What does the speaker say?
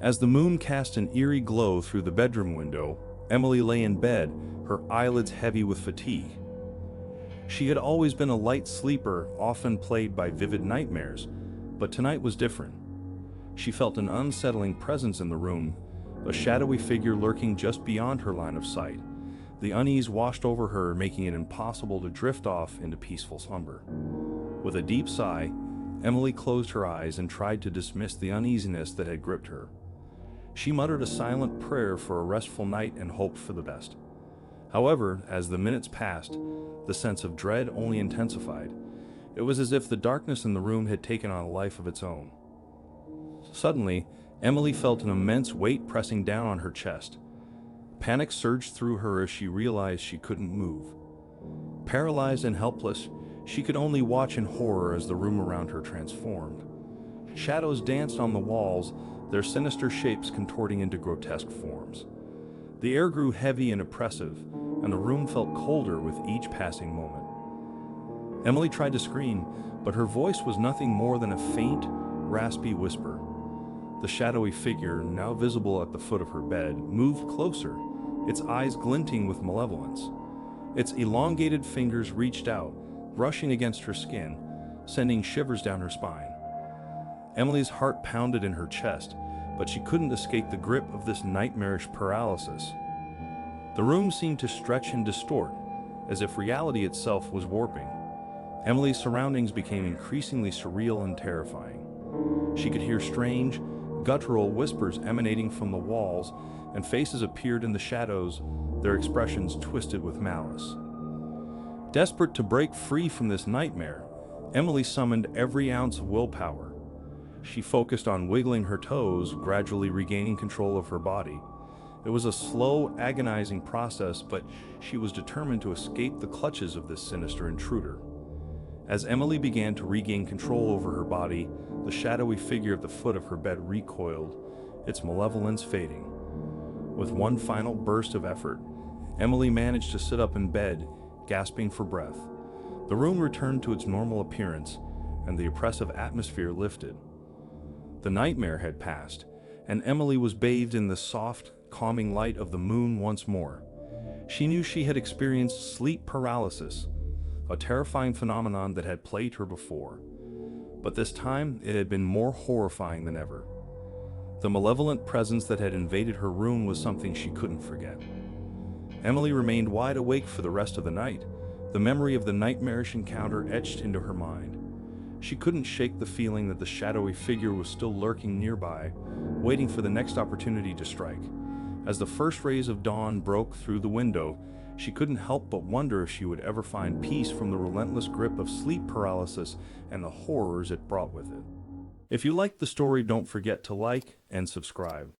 As the moon cast an eerie glow through the bedroom window, Emily lay in bed, her eyelids heavy with fatigue. She had always been a light sleeper, often plagued by vivid nightmares, but tonight was different. She felt an unsettling presence in the room, a shadowy figure lurking just beyond her line of sight. The unease washed over her, making it impossible to drift off into peaceful slumber. With a deep sigh, Emily closed her eyes and tried to dismiss the uneasiness that had gripped her. She muttered a silent prayer for a restful night and hoped for the best. However, as the minutes passed, the sense of dread only intensified. It was as if the darkness in the room had taken on a life of its own. Suddenly, Emily felt an immense weight pressing down on her chest. Panic surged through her as she realized she couldn't move. Paralyzed and helpless, she could only watch in horror as the room around her transformed. Shadows danced on the walls, their sinister shapes contorting into grotesque forms. The air grew heavy and oppressive, and the room felt colder with each passing moment. Emily tried to scream, but her voice was nothing more than a faint, raspy whisper. The shadowy figure, now visible at the foot of her bed, moved closer, its eyes glinting with malevolence. Its elongated fingers reached out, brushing against her skin, sending shivers down her spine. Emily's heart pounded in her chest, but she couldn't escape the grip of this nightmarish paralysis. The room seemed to stretch and distort, as if reality itself was warping. Emily's surroundings became increasingly surreal and terrifying. She could hear strange, guttural whispers emanating from the walls, and faces appeared in the shadows, their expressions twisted with malice. Desperate to break free from this nightmare, Emily summoned every ounce of willpower. She focused on wiggling her toes, gradually regaining control of her body. It was a slow, agonizing process, but she was determined to escape the clutches of this sinister intruder. As Emily began to regain control over her body, the shadowy figure at the foot of her bed recoiled, its malevolence fading. With one final burst of effort, Emily managed to sit up in bed, gasping for breath. The room returned to its normal appearance, and the oppressive atmosphere lifted. The nightmare had passed, and Emily was bathed in the soft, calming light of the moon once more. She knew she had experienced sleep paralysis, a terrifying phenomenon that had plagued her before. But this time, it had been more horrifying than ever. The malevolent presence that had invaded her room was something she couldn't forget. Emily remained wide awake for the rest of the night, the memory of the nightmarish encounter etched into her mind. She couldn't shake the feeling that the shadowy figure was still lurking nearby, waiting for the next opportunity to strike. As the first rays of dawn broke through the window, she couldn't help but wonder if she would ever find peace from the relentless grip of sleep paralysis and the horrors it brought with it. If you liked the story, don't forget to like and subscribe.